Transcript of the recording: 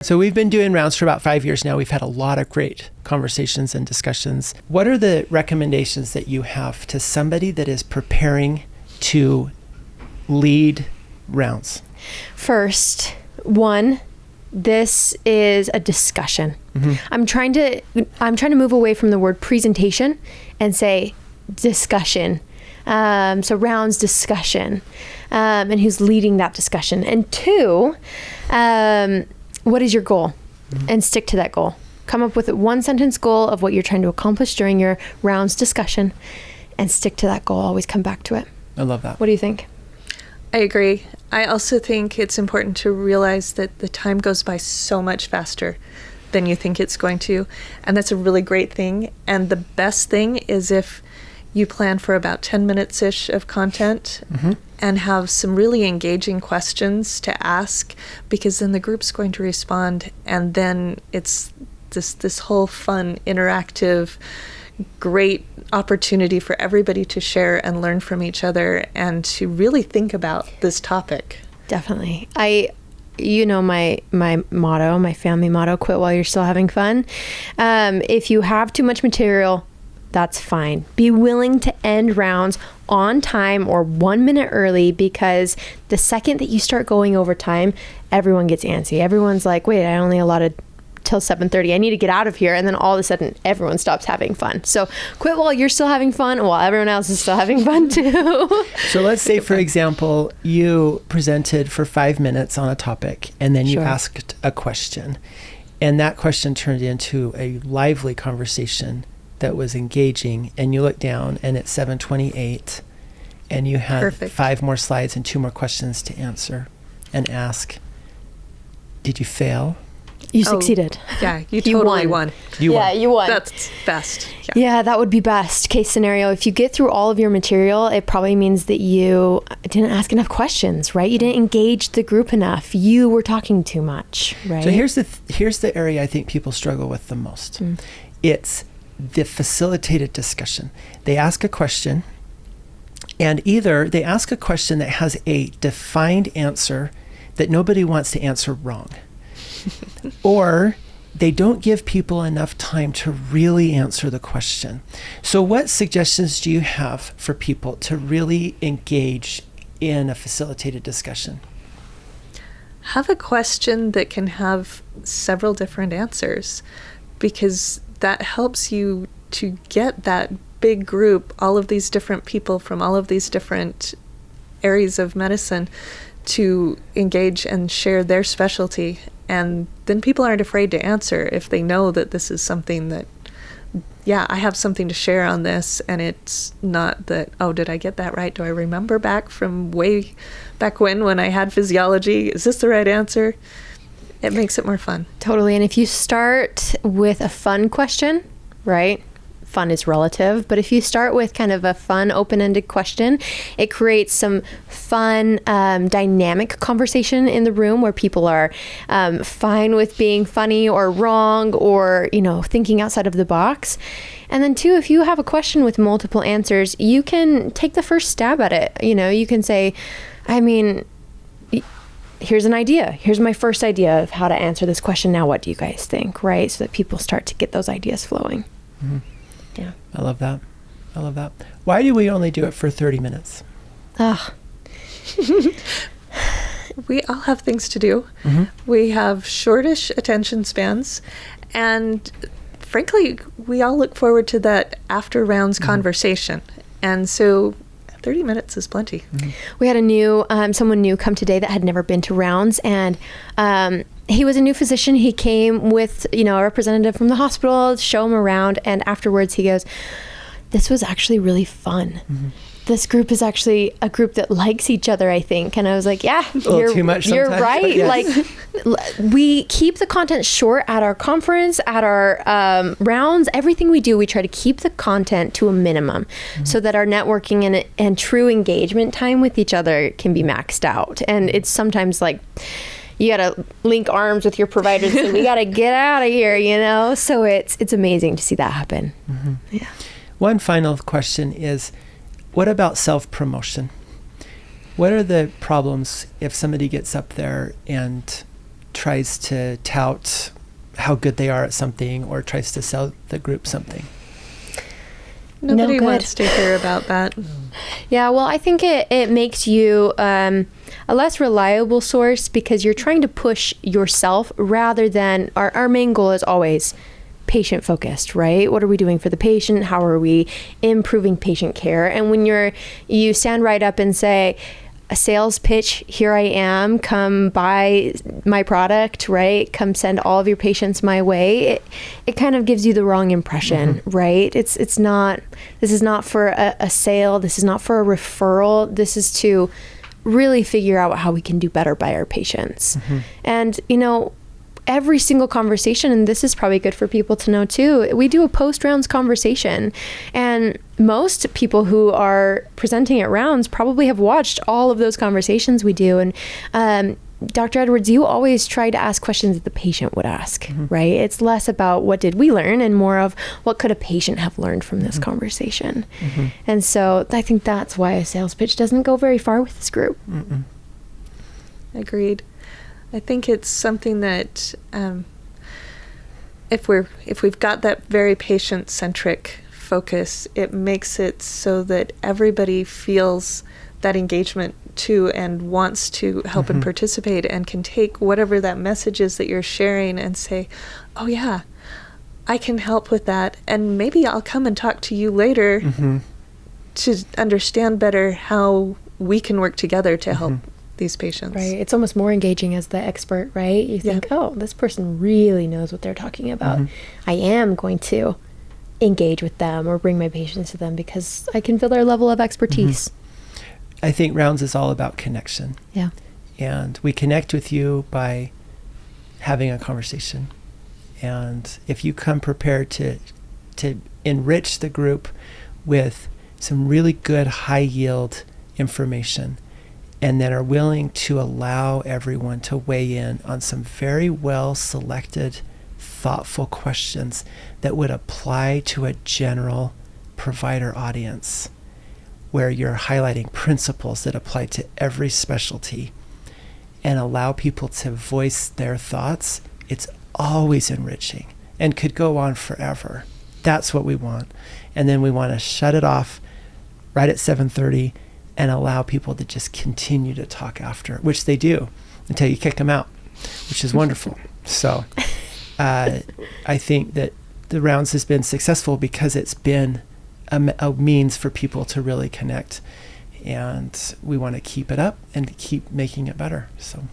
So we've been doing rounds for about 5 years now. We've had a lot of great conversations and discussions. What are the recommendations that you have to somebody that is preparing to lead rounds? First, one, this is a discussion. Mm-hmm. I'm trying to move away from the word presentation and say discussion. So rounds discussion, and who's leading that discussion. And two, what is your goal? Mm-hmm. And stick to that goal. Come up with a one sentence goal of what you're trying to accomplish during your rounds discussion and stick to that goal. Always come back to it. I love that. What do you think? I agree. I also think it's important to realize that the time goes by so much faster than you think it's going to. And that's a really great thing. And the best thing is if you plan for about 10 minutes-ish of content mm-hmm. and have some really engaging questions to ask, because then the group's going to respond, and then it's this whole fun, interactive, great opportunity for everybody to share and learn from each other and to really think about this topic. Definitely. My motto, my family motto, quit while you're still having fun. If you have too much material, that's fine. Be willing to end rounds on time or 1 minute early, because the second that you start going over time, everyone gets antsy. Everyone's like, wait, I only allotted till 7:30. I need to get out of here. And then all of a sudden, everyone stops having fun. So quit while you're still having fun, while everyone else is still having fun too. So let's say, for example, you presented for 5 minutes on a topic, and then you Sure. asked a question. And that question turned into a lively conversation that was engaging, and you look down and it's 7:28 and you had Perfect. 5 more slides and 2 more questions to answer and ask. Did you fail? You succeeded. Yeah, you totally won. You won. You won. That's best. Yeah, that would be best case scenario. If you get through all of your material, it probably means that you didn't ask enough questions, right? You didn't engage the group enough. You were talking too much, right? So here's the area I think people struggle with the most. It's the facilitated discussion. They ask a question, and either they ask a question that has a defined answer that nobody wants to answer wrong, or they don't give people enough time to really answer the question. So what suggestions do you have for people to really engage in a facilitated discussion? Have a question that can have several different answers, because that helps you to get that big group, all of these different people from all of these different areas of medicine, to engage and share their specialty. And then people aren't afraid to answer if they know that this is something that, yeah, I have something to share on this, and it's not that, oh, did I get that right? Do I remember back from way back when I had physiology? Is this the right answer? It makes it more fun. Totally. And if you start with a fun question, right? Fun is relative, but if you start with kind of a fun, open-ended question, it creates some fun, dynamic conversation in the room where people are fine with being funny or wrong or, thinking outside of the box. And then two, if you have a question with multiple answers, you can take the first stab at it. You can say, here's an idea. Here's my first idea of how to answer this question. Now, what do you guys think? Right? So that people start to get those ideas flowing. Mm-hmm. Yeah. I love that. Why do we only do it for 30 minutes? We all have things to do. Mm-hmm. We have shortish attention spans. And frankly, we all look forward to that after rounds mm-hmm. conversation. And so 30 minutes is plenty. Mm-hmm. We had someone new come today that had never been to rounds, and he was a new physician. He came with, a representative from the hospital to show him around, and afterwards he goes, "This was actually really fun. Mm-hmm. This group is actually a group that likes each other, I think." And I was like, yeah, too much you're sometimes, right. Yes. Like, we keep the content short at our conference, at our rounds. Everything we do, we try to keep the content to a minimum mm-hmm. so that our networking and true engagement time with each other can be maxed out. And it's sometimes like, you got to link arms with your providers and we got to get out of here, So it's amazing to see that happen. Mm-hmm. Yeah. One final question is, what about self-promotion? What are the problems if somebody gets up there and tries to tout how good they are at something or tries to sell the group something. Nobody No good. wants to hear about that. Yeah, well, I think it makes you a less reliable source because you're trying to push yourself rather than our main goal is always patient focused, right? What are we doing for the patient? How are we improving patient care? And when you stand right up and say, a sales pitch, here I am, come buy my product, right? Come send all of your patients my way. It kind of gives you the wrong impression, right? This is not for a sale. This is not for a referral. This is to really figure out how we can do better by our patients. And, every single conversation, and this is probably good for people to know too, we do a post-rounds conversation. And most people who are presenting at rounds probably have watched all of those conversations we do. And Dr. Edwards, you always try to ask questions that the patient would ask, right? It's less about what did we learn and more of what could a patient have learned from this conversation. And so I think that's why a sales pitch doesn't go very far with this group. Agreed. I think it's something that if we've got that very patient-centric focus, it makes it so that everybody feels that engagement too and wants to help and participate and can take whatever that message is that you're sharing and say, oh yeah, I can help with that, and maybe I'll come and talk to you later to understand better how we can work together to help these patients. Right. It's almost more engaging as the expert, right? You think, oh, this person really knows what they're talking about. I am going to engage with them or bring my patients to them because I can feel their level of expertise. I think rounds is all about connection. Yeah. And we connect with you by having a conversation. And if you come prepared to enrich the group with some really good high yield information, and then are willing to allow everyone to weigh in on some very well selected, thoughtful questions that would apply to a general provider audience, where you're highlighting principles that apply to every specialty and allow people to voice their thoughts, it's always enriching and could go on forever. That's what we want. And then we want to shut it off right at 7:30 and allow people to just continue to talk after, which they do until you kick them out, which is wonderful. So I think that the rounds has been successful because it's been a means for people to really connect, and we want to keep it up and keep making it better. So